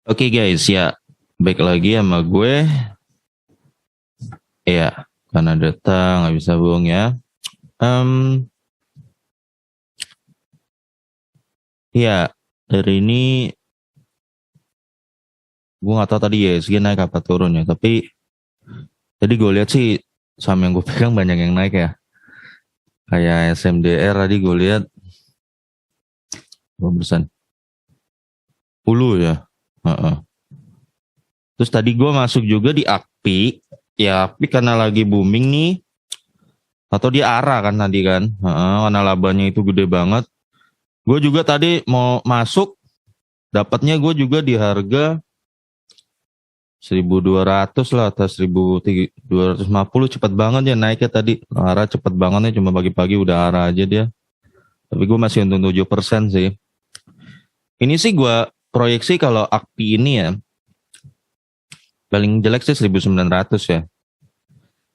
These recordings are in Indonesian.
Oke guys, ya baik lagi sama gue. Ya, karena data nggak bisa bohong ya. Em, ya dari ini gue nggak tahu tadi ya segi naik apa turun ya. Tapi tadi gue lihat sih saham yang gue pegang banyak yang naik ya. Kayak SMDR tadi gue lihat 2%. 10 ya. Heeh. Terus tadi gue masuk juga di AKPI. Ya AKPI karena lagi booming nih. Atau dia arah kan tadi kan. Heeh, karena labanya itu gede banget. Gue juga tadi mau masuk. Dapatnya gue juga di harga 1.200 lah atau 1.250 cepat banget ya naiknya tadi. Arah cepat banget ya, cuma pagi-pagi udah arah aja dia. Tapi gue masih untung 7% sih. Ini sih gue proyeksi kalau AKPI ini ya paling jelek sih 1.900 ya.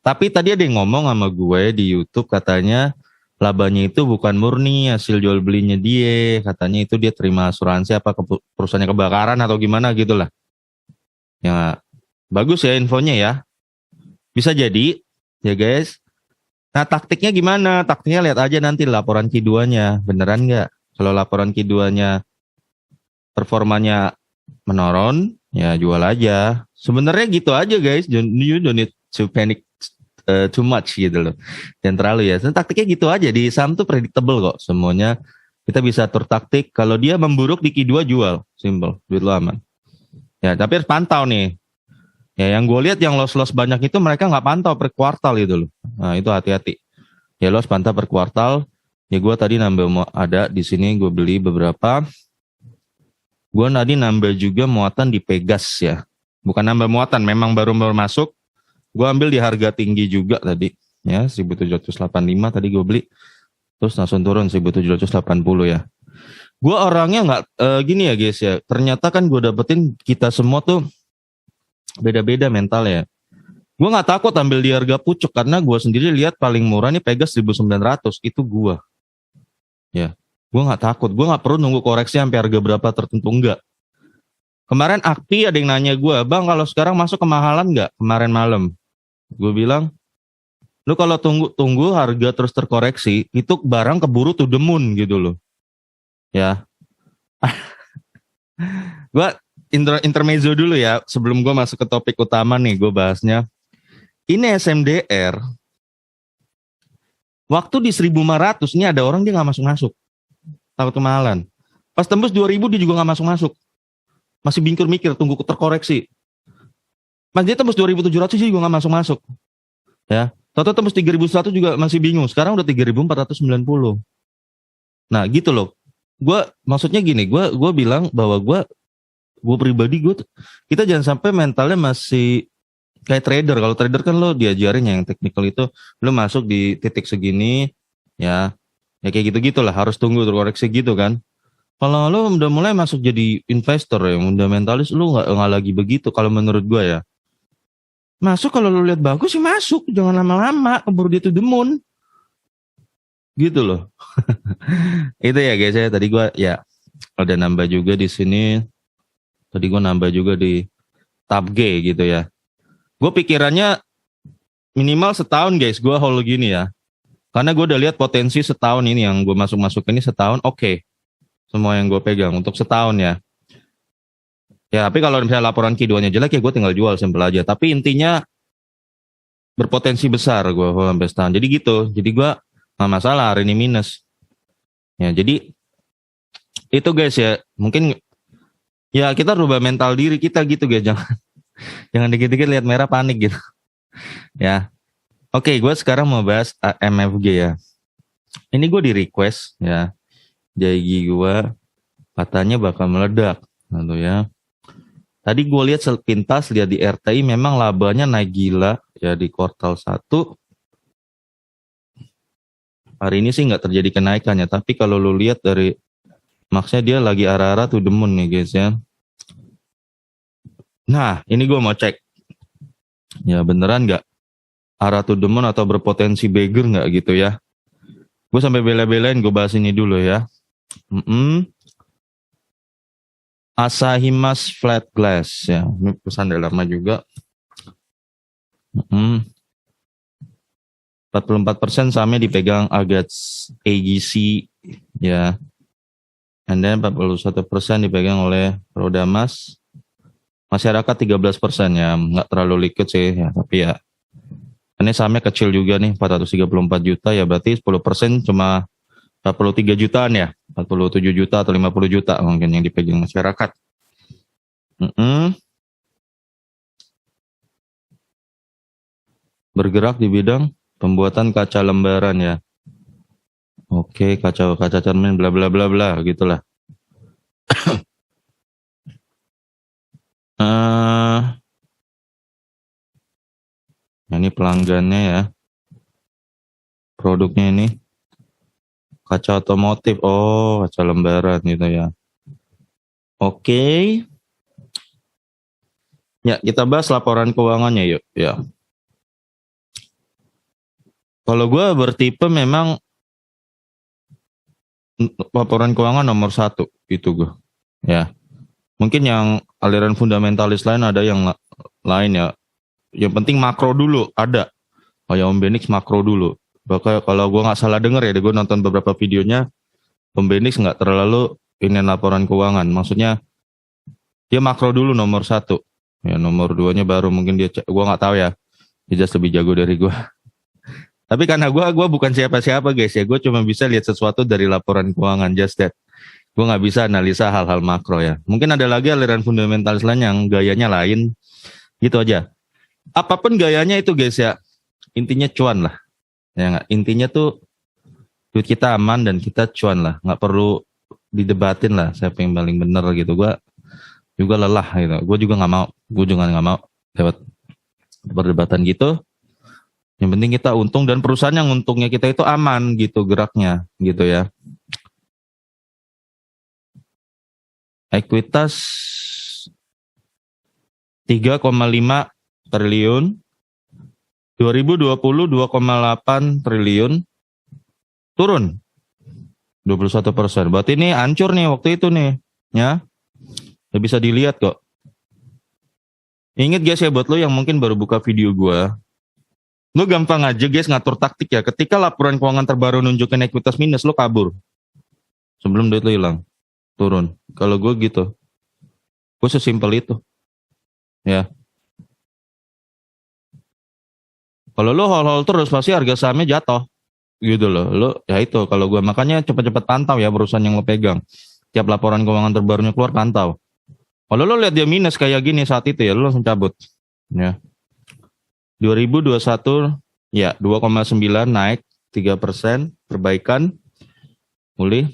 Tapi tadi ada yang ngomong sama gue di YouTube katanya labanya itu bukan murni hasil jual belinya dia. Katanya itu dia terima asuransi apa perusahaannya kebakaran atau gimana gitu lah. Ya bagus ya infonya ya. Bisa jadi ya guys. Nah taktiknya gimana? Taktiknya lihat aja nanti laporan Q2-nya. Beneran nggak? Kalau laporan Q2-nya performanya menurun, ya jual aja. Sebenarnya gitu aja guys. You don't need to panic too much gitu loh. Jangan terlalu ya. Taktiknya gitu aja. Di saham tuh predictable kok. Semuanya kita bisa atur taktik. Kalau dia memburuk di Q2 jual. Simple. Duit lo aman. Ya tapi harus pantau nih. Ya yang gue lihat yang loss banyak itu mereka nggak pantau per kuartal gitu loh. Nah itu hati-hati. Ya loss pantau per kuartal. Ya gue tadi nambah ada di sini gue beli beberapa. Gue tadi nambah juga muatan di Pegas ya. Bukan nambah muatan, memang baru masuk. Gue ambil di harga tinggi juga tadi. Ya 1.785 tadi gue beli. Terus langsung turun 1.780 ya. Gue orangnya nggak gini ya guys ya. Ternyata kan gue dapetin kita semua tuh beda-beda mental ya. Gue nggak takut ambil di harga pucuk karena gue sendiri lihat paling murah nih Pegas 1.900 itu gue. Ya, gue nggak takut. Gue nggak perlu nunggu koreksi sampai harga berapa tertentu enggak. Kemarin AKPI ada yang nanya gue, bang kalau sekarang masuk kemahalan nggak? Kemarin malam, gue bilang, lu kalau tunggu harga terus terkoreksi, itu barang keburu to the moon gitu loh. Ya, gue intermezzo dulu ya sebelum gue masuk ke topik utama nih gue bahasnya. Ini SMDR waktu di 1.500 ini ada orang dia nggak masuk takut kemahalan. Pas tembus 2.000 dia juga nggak masuk, masih bingkir mikir tunggu terkoreksi. Mas dia tembus 2.700 dia juga nggak masuk ya. Tahu tembus 3.100 juga masih bingung. Sekarang udah 3.490. Nah gitu loh. Gue maksudnya gini, gue bilang bahwa gue pribadi kita jangan sampai mentalnya masih kayak trader. Kalau trader kan lo diajarin yang teknikal itu lo masuk di titik segini ya kayak gitu-gitulah harus tunggu terkoreksi gitu kan. Kalau lo udah mulai masuk jadi investor yang fundamentalis lo nggak lagi begitu kalau menurut gue ya. Masuk kalau lo lihat bagus sih masuk, jangan lama-lama keburu dia to the moon. Gitu loh. Itu ya guys ya tadi gue ya ada nambah juga di sini. Tadi gue nambah juga di tab G gitu ya. Gue pikirannya minimal setahun guys, gue hold gini ya. Karena gue udah lihat potensi setahun ini yang gue masuk ini setahun oke. Semua yang gue pegang untuk setahun ya. Ya tapi kalau misalnya laporan Q2-nya jelek ya gue tinggal jual simpel aja. Tapi intinya berpotensi besar gue hold sampai setahun. Jadi gitu. Jadi gue nggak masalah hari ini minus. Ya jadi itu guys ya. Mungkin ya kita rubah mental diri kita gitu guys. Jangan dikit-dikit lihat merah panik gitu. Ya. Oke, gue sekarang mau bahas MFG ya. Ini gue di request ya. JG gue katanya bakal meledak. Lalu ya. Tadi gue lihat sepintas lihat di RTI memang labanya naik gila ya di kuartal 1. Hari ini sih nggak terjadi kenaikannya, tapi kalau lu lihat dari maksudnya dia lagi arah-arah to the moon nih guys ya. Nah, ini gue mau cek. Ya beneran nggak arah to the moon atau berpotensi beggar nggak gitu ya. Gue sampai bela-belain gue bahas ini dulu ya. Asahi Mas Flat Glass ya, ini perusahaan lama juga. 44% sahamnya dipegang AGC ya. And then 41% dipegang oleh Rodamas. Masyarakat 13% ya, nggak terlalu liquid sih ya, tapi ya ini sahamnya kecil juga nih, 434 juta ya, berarti 10% cuma 43 jutaan ya, 47 juta atau 50 juta mungkin yang dipegang masyarakat. Bergerak di bidang pembuatan kaca lembaran ya. Oke, kaca cermin bla bla bla bla gitulah. Ini pelanggannya ya. Produknya ini kaca otomotif. Oh, kaca lembaran gitu ya. Oke. Ya, kita bahas laporan keuangannya yuk. Ya. Kalau gue bertipe memang laporan keuangan nomor 1 itu gue. Ya. Mungkin yang aliran fundamentalis lain ada yang lain ya. Yang penting makro dulu ada. Kayak Om Benix makro dulu. Bahkan kalau gue nggak salah denger ya, gue nonton beberapa videonya, Om Benix nggak terlalu ingin laporan keuangan. Maksudnya dia makro dulu nomor 1. Ya nomor 2-nya baru mungkin dia. Gue nggak tahu ya. Dia just lebih jago dari gue. Tapi karena gue bukan siapa-siapa guys ya. Gue cuma bisa lihat sesuatu dari laporan keuangan, just that. Gue nggak bisa analisa hal-hal makro ya. Mungkin ada lagi aliran fundamentalis lain yang gayanya lain. Gitu aja. Apapun gayanya itu guys ya, intinya cuan lah. Ya nggak? Intinya tuh duit kita aman dan kita cuan lah. Nggak perlu didebatin lah siapa yang paling bener gitu. Gue juga lelah gitu. Gue juga nggak mau. Gue juga nggak mau lewat perdebatan gitu. Yang penting kita untung dan perusahaan yang untungnya kita itu aman gitu geraknya gitu ya. Ekuitas 3,5 triliun, 2020 2,8 triliun, turun 21%. Berarti ini hancur nih waktu itu nih, ya. Ya bisa dilihat kok. Ingat guys ya buat lo yang mungkin baru buka video gua, lo gampang aja guys ngatur taktik ya. Ketika laporan keuangan terbaru nunjukin ekuitas minus, lo kabur sebelum duit lo hilang, turun. Kalau gue gitu, gue sesimpel itu, ya. Kalau lo hold terus pasti harga sahamnya jatuh gitu loh. Lo ya itu kalau gue makanya cepat-cepat pantau ya perusahaan yang lo pegang. Tiap laporan keuangan terbarunya keluar pantau. Kalau lo lihat dia minus kayak gini saat itu ya lo langsung cabut. Ya. 2021 ya 2,9 naik 3% perbaikan pulih.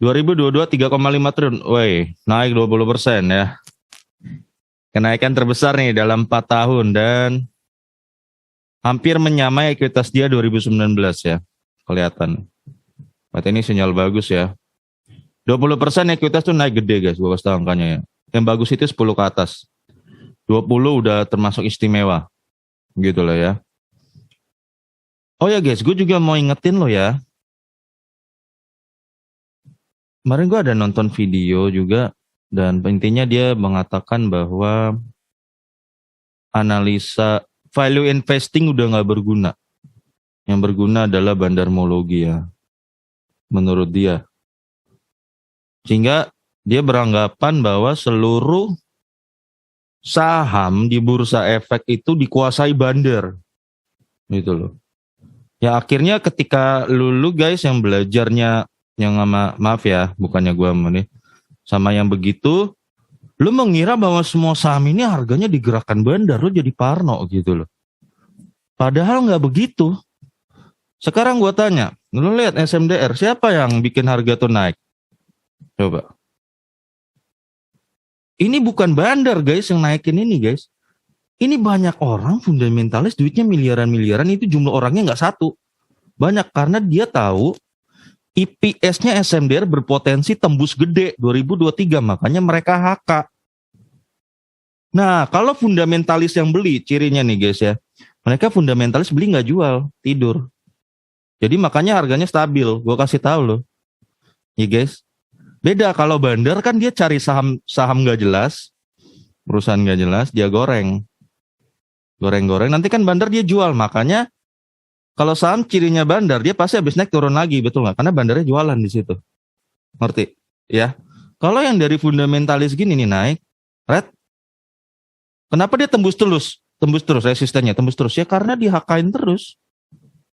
2022 3,5 triliun. Woi, naik 20% ya. Kenaikan terbesar nih dalam 4 tahun dan hampir menyamai ekuitas dia 2019 ya. Kelihatan. Berarti ini sinyal bagus ya. 20% ekuitas tuh naik gede guys, gue kasih tahu angkanya ya. Yang bagus itu 10 ke atas. 20 udah termasuk istimewa. Gitu loh ya. Oh ya guys, gue juga mau ingetin lo ya. Kemarin gue ada nonton video juga. Dan intinya dia mengatakan bahwa analisa value investing udah gak berguna. Yang berguna adalah bandarmologi ya. Menurut dia. Sehingga dia beranggapan bahwa seluruh saham di bursa efek itu dikuasai bandar. Gitu loh. Ya akhirnya ketika lu guys yang belajarnya yang sama, maaf ya bukannya gue nih. Sama yang begitu, lu mengira bahwa semua saham ini harganya digerakkan bandar, lu jadi parno gitu loh. Padahal nggak begitu. Sekarang gue tanya, lu lihat SMDR, siapa yang bikin harga tuh naik? Coba. Ini bukan bandar guys yang naikin ini guys. Ini banyak orang fundamentalis duitnya miliaran-miliaran, itu jumlah orangnya nggak satu. Banyak karena dia tahu IPS-nya SMDR berpotensi tembus gede 2023, makanya mereka HK. Nah, kalau fundamentalis yang beli, cirinya nih guys ya, mereka fundamentalis beli nggak jual, tidur. Jadi makanya harganya stabil, gue kasih tahu loh. Ya guys. Beda kalau bandar kan dia cari saham nggak jelas, perusahaan nggak jelas, dia goreng, nanti kan bandar dia jual. Makanya kalau saham cirinya bandar, dia pasti habis naik turun lagi, betul nggak? Karena bandarnya jualan di situ, ngerti? Ya. Kalau yang dari fundamentalis gini nih naik, red, kenapa dia tembus terus resistennya, tembus terus ya karena dihakain terus.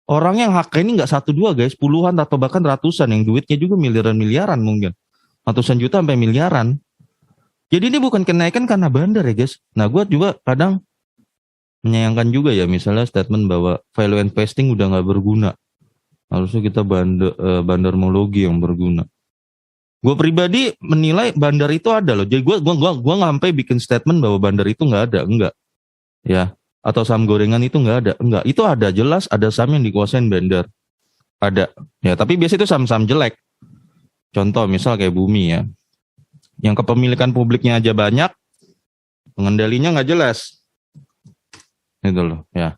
Orang yang hak ini nggak satu dua guys, puluhan atau bahkan ratusan, yang duitnya juga miliaran mungkin, ratusan juta sampai miliaran. Jadi ini bukan kenaikan karena bandar ya guys. Nah gue juga kadang menyayangkan juga ya misalnya statement bahwa value investing udah nggak berguna. Harusnya kita bandarmologi yang berguna. Gue pribadi menilai bandar itu ada loh. Jadi gue nggak sampai bikin statement bahwa bandar itu nggak ada, enggak. Ya. Atau saham gorengan itu nggak ada, enggak. Itu ada, jelas ada saham yang dikuasain bandar. Ada. Ya, tapi biasanya itu saham-saham jelek. Contoh misal kayak Bumi ya. Yang kepemilikan publiknya aja banyak, pengendalinya nggak jelas. Itu loh, ya.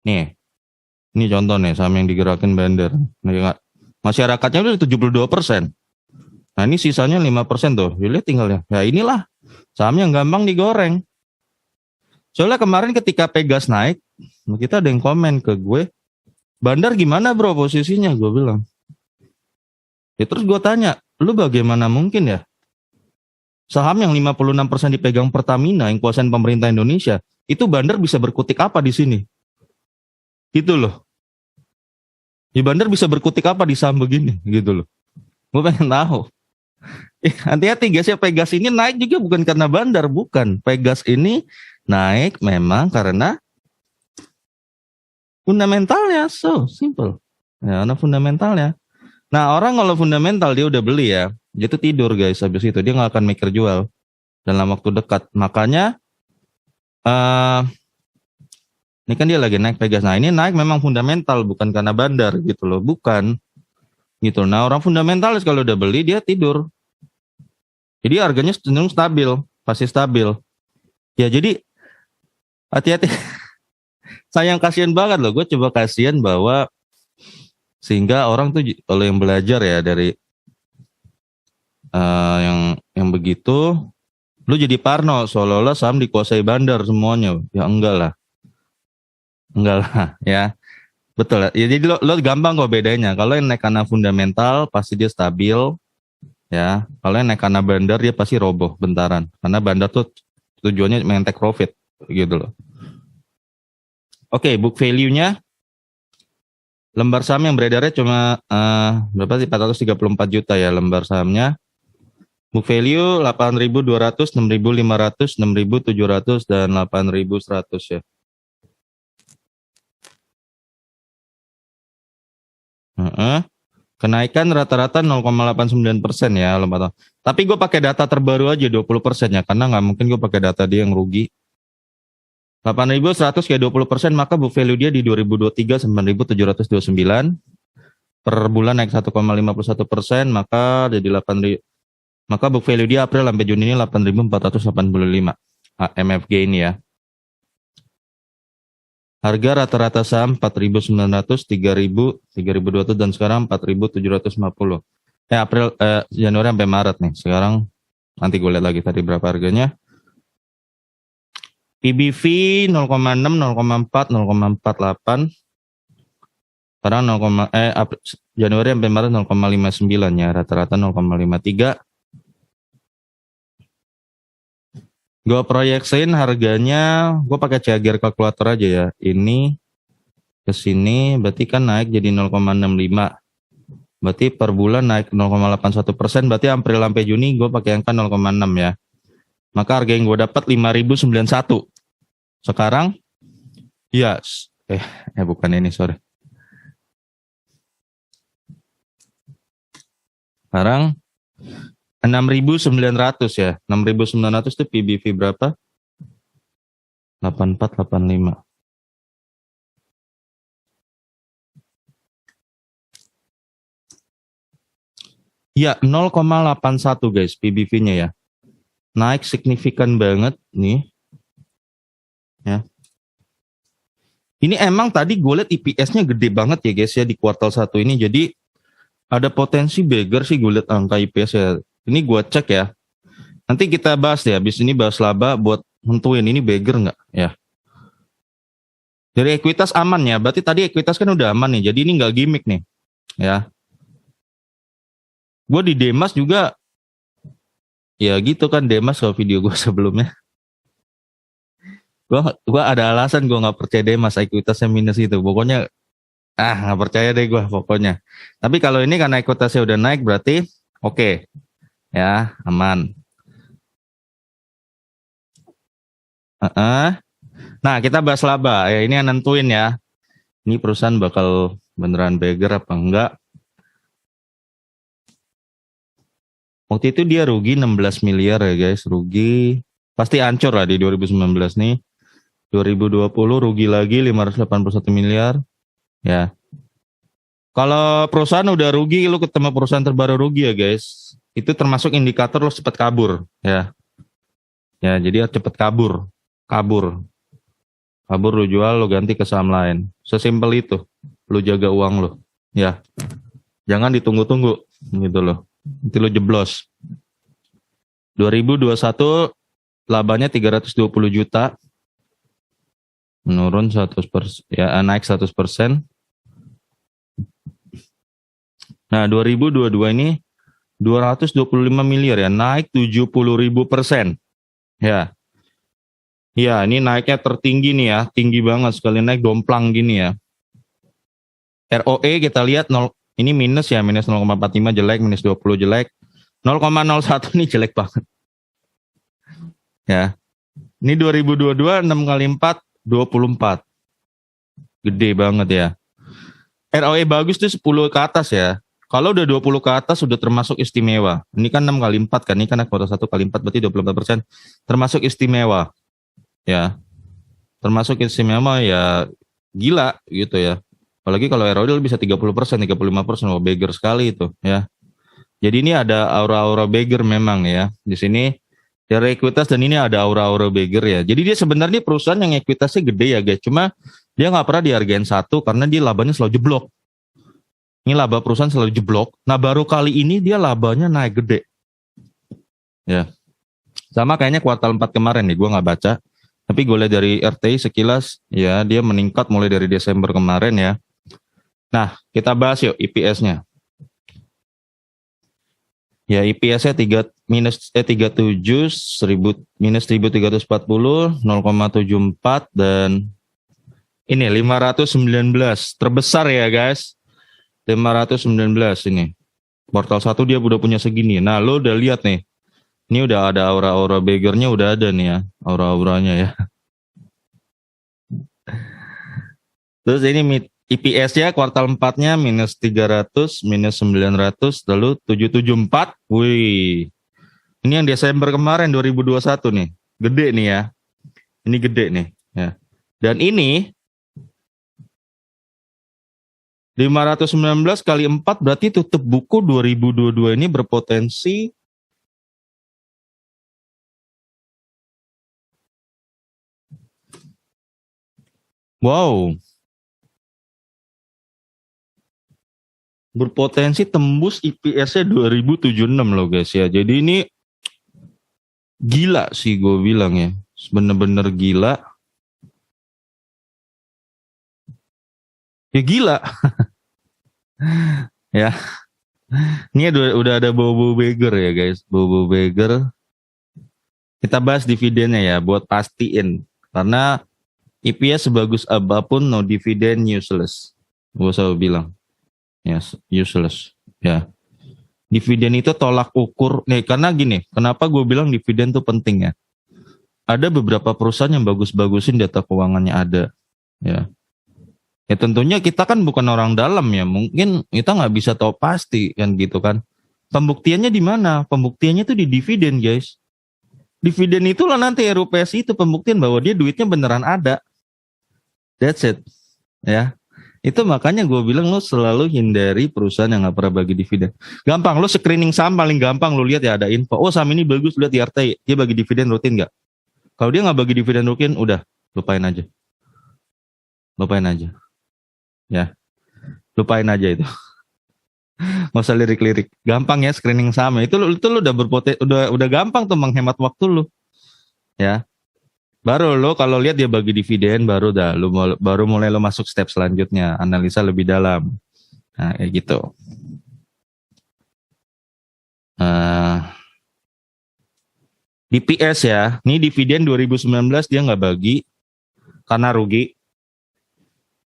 Nih. Ini contoh nih saham yang digerakin bandar. Masyarakatnya udah 72%. Nah, ini sisanya 5% tuh. Lihat tinggalnya. Ya inilah saham yang gampang digoreng. Soalnya kemarin ketika Pegas naik, kita ada yang komen ke gue, bandar gimana bro posisinya? Gue bilang. Ya terus gue tanya, lu bagaimana mungkin ya? Saham yang 56% dipegang Pertamina, yang kuasain pemerintah Indonesia, itu bandar bisa berkutik apa di sini? Gitu loh. Ya bandar bisa berkutik apa di saham begini? Gitu loh. Gue pengen tahu. Hati-hati guys ya, Pegas ini naik juga bukan karena bandar, bukan. Pegas ini naik memang karena fundamentalnya, so simple. Ya, karena fundamentalnya. Nah orang kalau fundamental dia udah beli ya, dia tuh tidur guys habis itu, dia nggak akan mikir jual dalam waktu dekat. Makanya ini kan dia lagi naik Pegas. Nah ini naik memang fundamental, bukan karena bandar gitu loh, bukan gitu. Nah orang fundamentalis kalau udah beli dia tidur. Jadi harganya cenderung stabil, pasti stabil. Ya jadi hati-hati. Sayang, kasihan banget loh. Gue coba kasihan bahwa sehingga orang tuh kalau yang belajar ya dari yang begitu, lu jadi parno seolah-olah saham dikuasai bandar semuanya. Ya enggak lah ya. Betul ya. Jadi lo gampang kok bedanya. Kalau yang naik karena fundamental pasti dia stabil ya. Kalau yang naik karena bandar dia pasti roboh bentaran. Karena bandar tuh tujuannya mentek profit gitu loh. Oke, book value-nya lembar saham yang beredarnya cuma berapa sih, 434 juta ya lembar sahamnya. Book value 8.200, 6.500, 6.700 dan 8.100 ya. Kenaikan rata-rata 0,89% ya lembar. Tapi gue pakai data terbaru aja 20% ya, karena nggak mungkin gue pakai data dia yang rugi. 8.100 kayak 20%, maka book value dia di 2023 9.729 per bulan naik 1,51%, maka jadi 8.000. Maka book value dia April sampai Juni ini 8.485 MFG ini ya. Harga rata-rata saham 4.900, 3.000, 3.200 dan sekarang 4.750. Januari sampai Maret nih. Sekarang nanti gue lihat lagi tadi berapa harganya. PBV 0,6, 0,4, 0,48. Sekarang Januari sampai Maret 0,59 ya, rata-rata 0,53. Gue proyeksiin harganya, gue pakai CAGR kalkulator aja ya. Ini ke sini berarti kan naik jadi 0,65. Berarti per bulan naik 0,81%, berarti April sampai Juni gue pakai angka 0,6 ya. Maka harga yang gue dapat 5.091. Sekarang ya bukan ini, sorry. Sekarang 6.900 ya. 6.900 itu PBV berapa? 8485. Ya, 0,81 guys PBV-nya ya. Naik signifikan banget nih. Ya. Ini emang tadi gue lihat EPS-nya gede banget ya guys ya di kuartal 1 ini. Jadi ada potensi beggar sih gue lihat angka IPS ya. Ini gue cek ya. Nanti kita bahas ya. Habis ini bahas laba buat nentuin ini beggar nggak ya. Dari ekuitas aman ya. Berarti tadi ekuitas kan udah aman nih. Jadi ini nggak gimmick nih ya. Gue di Demas juga ya gitu kan, Demas kalau video gue sebelumnya. Gue ada alasan gue nggak percaya Demas ekuitasnya minus itu. Pokoknya nggak percaya deh gue pokoknya. Tapi kalau ini karena ekuitasnya udah naik berarti oke. Ya aman. Nah kita bahas laba ya, ini yang nentuin ya. Ini perusahaan bakal beneran beggar apa enggak. Waktu itu dia rugi 16 miliar ya guys, rugi. Pasti hancur lah di 2019 nih. 2020 rugi lagi 581 miliar. Ya. Kalau perusahaan udah rugi, lu ketemu perusahaan terbaru rugi ya guys. Itu termasuk indikator lu cepat kabur ya. Ya, jadi cepat kabur. Kabur lu jual, lu ganti ke saham lain. Sesimpel itu. Lu jaga uang lu. Ya. Jangan ditunggu-tunggu gitu loh. Nanti lu jeblos. 2021 labanya 320 juta. Menurun 100%, ya naik 100%. Nah, 2022 ini 225 miliar ya, naik 70.000%. Ya. Ya, ini naiknya tertinggi nih ya, tinggi banget sekali naik domplang gini ya. ROE kita lihat ini minus ya, minus 0,45 jelek, minus 20 jelek. 0,01 ini jelek banget. Ya. Ini 2022 6 kali 4 24. Gede banget ya. ROE bagus tuh 10 ke atas ya. Kalau udah 20 ke atas sudah termasuk istimewa. Ini kan 6 kali 4 kan. Ini kan kuota 1 kali 4 berarti 24%. Termasuk istimewa. Ya. Termasuk istimewa ya gila gitu ya. Apalagi kalau ROE bisa 30%, 35%. Oh, beggar sekali itu ya. Jadi ini ada aura-aura beggar memang ya. Di sini dari ekuitas dan ini ada aura-aura beggar ya. Jadi dia sebenarnya perusahaan yang ekuitasnya gede ya guys. Cuma dia nggak pernah dihargain satu karena dia labanya selalu jeblok. Ini laba perusahaan selalu jeblok. Nah baru kali ini dia labanya naik gede. Ya. Sama kayaknya kuartal 4 kemarin nih. Gue nggak baca. Tapi gue lihat dari RTI sekilas ya dia meningkat mulai dari Desember kemarin ya. Nah kita bahas yuk EPS-nya. Ya IPS-nya 37 minus 1340 0,74 dan ini 519 terbesar ya guys. 519 ini. Kuartal 1 dia udah punya segini. Nah, lo udah lihat nih. Ini udah ada aura-aura beggarnya udah ada nih ya, aura-auranya ya. Terus ini IPS-nya kuartal 4-nya minus 300, minus 900, lalu 774. Wih. Ini yang Desember kemarin 2021 nih. Gede nih ya. Ini gede nih ya. Dan ini 519 kali 4 berarti tutup buku 2022 ini berpotensi wow. Berpotensi tembus IPS-nya 2076 loh guys ya. Jadi ini gila sih gue bilang ya. Bener-bener gila. Ya gila. Ya. Ini udah ada bobo beggar ya guys. Bobo beggar. Kita bahas dividennya ya buat pastiin. Karena EPS sebagus apapun no dividen useless. Gue selalu bilang. Yes, useless. Ya. Dividen itu tolak ukur. Nih, karena gini, kenapa gue bilang dividen itu penting ya. Ada beberapa perusahaan yang bagus-bagusin data keuangannya ada. Ya. Ya tentunya kita kan bukan orang dalam ya. Mungkin kita nggak bisa tahu pasti kan gitu kan. Pembuktiannya di mana? Pembuktiannya itu di dividen guys. Dividen itulah nanti RUPS itu pembuktian bahwa dia duitnya beneran ada. That's it. Ya. Itu makanya gue bilang lo selalu hindari perusahaan yang gak pernah bagi dividen. Gampang, lo screening saham paling gampang lo lihat ya ada info. Oh saham ini bagus, lihat di RTI, dia bagi dividen rutin gak? Kalau dia gak bagi dividen rutin, udah lupain aja. Lupain aja. Ya, lupain aja itu. Nggak usah lirik-lirik. Gampang ya screening saham. Itu lu udah gampang tuh menghemat waktu lu. Ya. Baru lo kalau lihat dia bagi dividen baru mulai lo masuk step selanjutnya, analisa lebih dalam. Nah, kayak gitu. DPS ya, ini dividen 2019 dia nggak bagi karena rugi.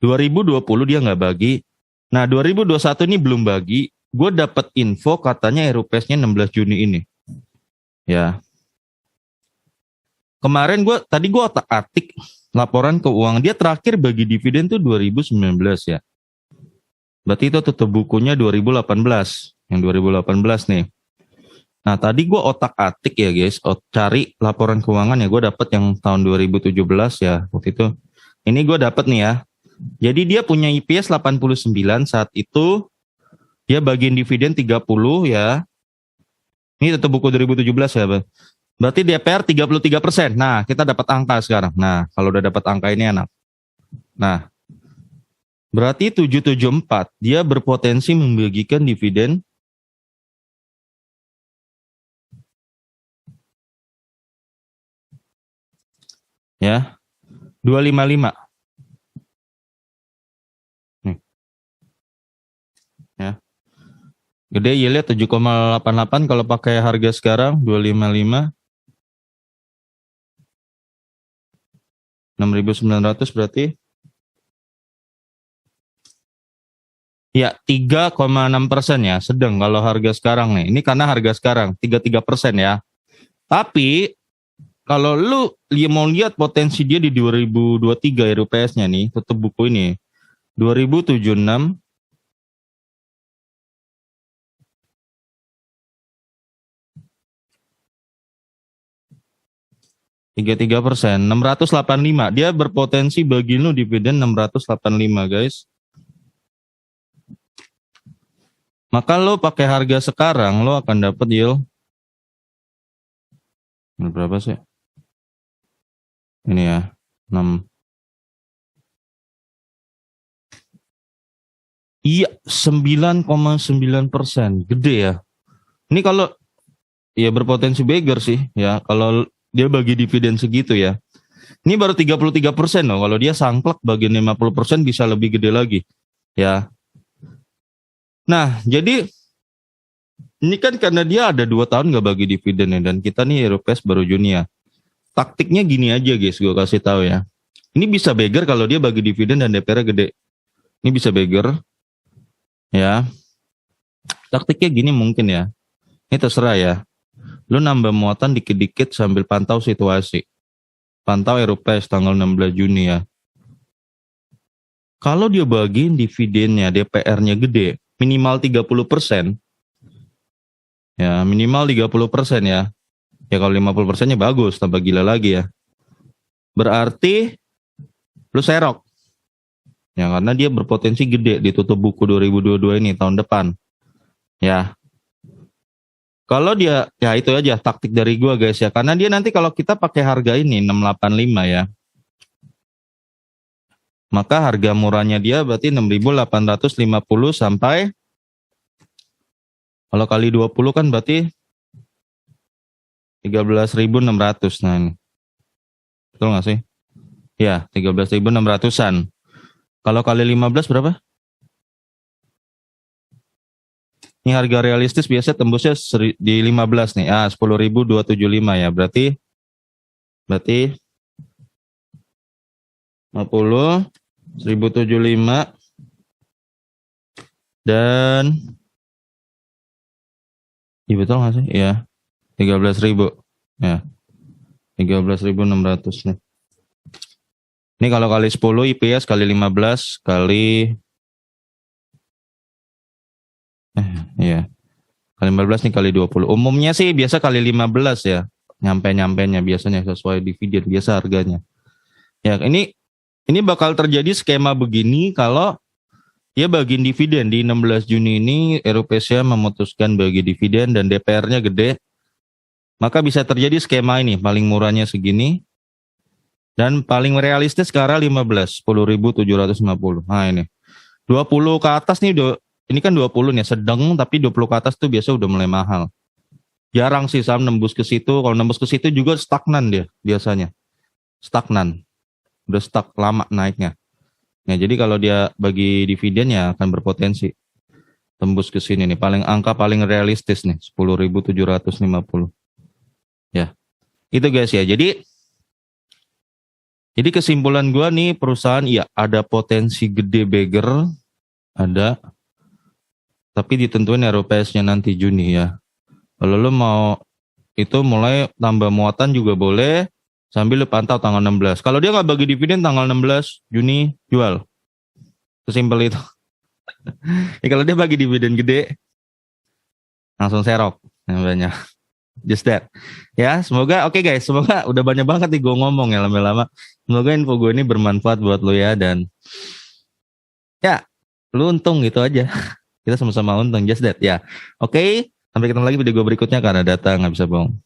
2020 dia nggak bagi. Nah 2021 ini belum bagi. Gue dapat info katanya RUPS-nya 16 Juni ini. Ya. Kemarin tadi gue otak-atik laporan keuangan dia terakhir bagi dividen tuh 2019 ya. Berarti itu tutup bukunya 2018. Yang 2018 nih. Nah tadi gue otak-atik ya guys, cari laporan keuangan ya, gue dapet yang tahun 2017 ya waktu itu. Ini gue dapet nih ya. Jadi dia punya EPS 89 saat itu, dia bagiin dividen 30 ya. Ini tetap buku 2017 ya. Berarti DPR 33%. Nah kita dapat angka sekarang. Nah kalau udah dapat angka ini enak. Nah berarti 774 dia berpotensi membagikan dividen ya 255 nih ya gede yieldnya 7,88 kalau pakai harga sekarang 255 6.900 berarti ya 3,6% ya sedang kalau harga sekarang nih. Ini karena harga sekarang 33% ya. Tapi kalau lu mau lihat potensi dia di 2023 RUPS-nya nih, tutup buku ini 2076 33%, 685. Dia berpotensi bagi lu dividen 685 guys. Maka lo pakai harga sekarang lo akan dapat yield berapa sih? Ini ya 6. Iya 9,9%, gede ya. Ini kalau ya berpotensi beggar sih ya kalau dia bagi dividen segitu ya. Ini baru 33% loh. Kalau dia sangklek bagi 50% bisa lebih gede lagi ya. Nah jadi ini kan karena dia ada 2 tahun nggak bagi dividen ya, dan kita nih RUPS baru Juni ya. Taktiknya gini aja guys, gue kasih tahu ya. Ini bisa beggar kalau dia bagi dividen dan DPR gede. Ini bisa beggar ya. Taktiknya gini mungkin ya. Ini terserah ya. Lu nambah muatan dikit-dikit sambil pantau situasi. Pantau RUPS tanggal 16 Juni ya. Kalau dia bagiin dividennya DPR-nya gede, minimal 30%. Ya, minimal 30% ya. Ya kalau 50%-nya bagus, tambah gila lagi ya. Berarti lu serok. Ya karena dia berpotensi gede ditutup buku 2022 ini tahun depan. Ya. Kalau dia, ya itu aja taktik dari gua guys ya. Karena dia nanti kalau kita pakai harga ini 685 ya. Maka harga murahnya dia berarti 6.850 sampai kalau kali 20 kan berarti 13.600. Nah ini. Betul nggak sih? Ya, 13.600-an. Kalau kali 15 berapa? Ini harga realistis biasanya tembusnya di 15 nih. 10.275 ya. Berarti 50 1075 dan iya betul nggak sih? Iya. 13.000. Ya. 13.600 nih. Ini kalau kali 10 IPS kali 15 kali iya. Kali 15 nih kali 20. Umumnya sih biasa kali 15 ya. Nyampe-nyampenya biasanya sesuai dividen biasa harganya. Ya, ini bakal terjadi skema begini kalau dia bagiin dividen di 16 Juni ini RUPS-nya memutuskan bagi dividen dan DPR-nya gede. Maka bisa terjadi skema ini, paling murahnya segini dan paling realistis sekarang 15, 10.750. Nah ini. 20 ke atas nih Ini kan 20 nih, sedang, tapi 20 ke atas tuh biasa udah mulai mahal. Jarang sih saham nembus ke situ. Kalau nembus ke situ juga stagnan dia biasanya. Stagnan. Udah stuck lama naiknya. Nah, jadi kalau dia bagi dividen ya akan berpotensi tembus ke sini nih. Angka paling realistis nih, 10.750. Ya. Itu guys ya. Jadi kesimpulan gua nih, perusahaan ya ada potensi gede beggar, ada. Tapi ditentuin ROPS-nya nanti Juni ya. Kalau lo mau itu mulai tambah muatan juga boleh, sambil lu pantau tanggal 16. Kalau dia nggak bagi dividen tanggal 16 Juni, jual. Sesimpel itu. Ya, kalau dia bagi dividen gede, langsung serok. Yang banyak. Just that. Ya, semoga oke guys. Semoga udah banyak banget nih gue ngomong ya lama-lama. Semoga info gue ini bermanfaat buat lo ya. Dan ya, lu untung gitu aja. Kita sama-sama untung. Just that ya. Oke. Sampai ketemu lagi video gue berikutnya karena data nggak bisa bohong.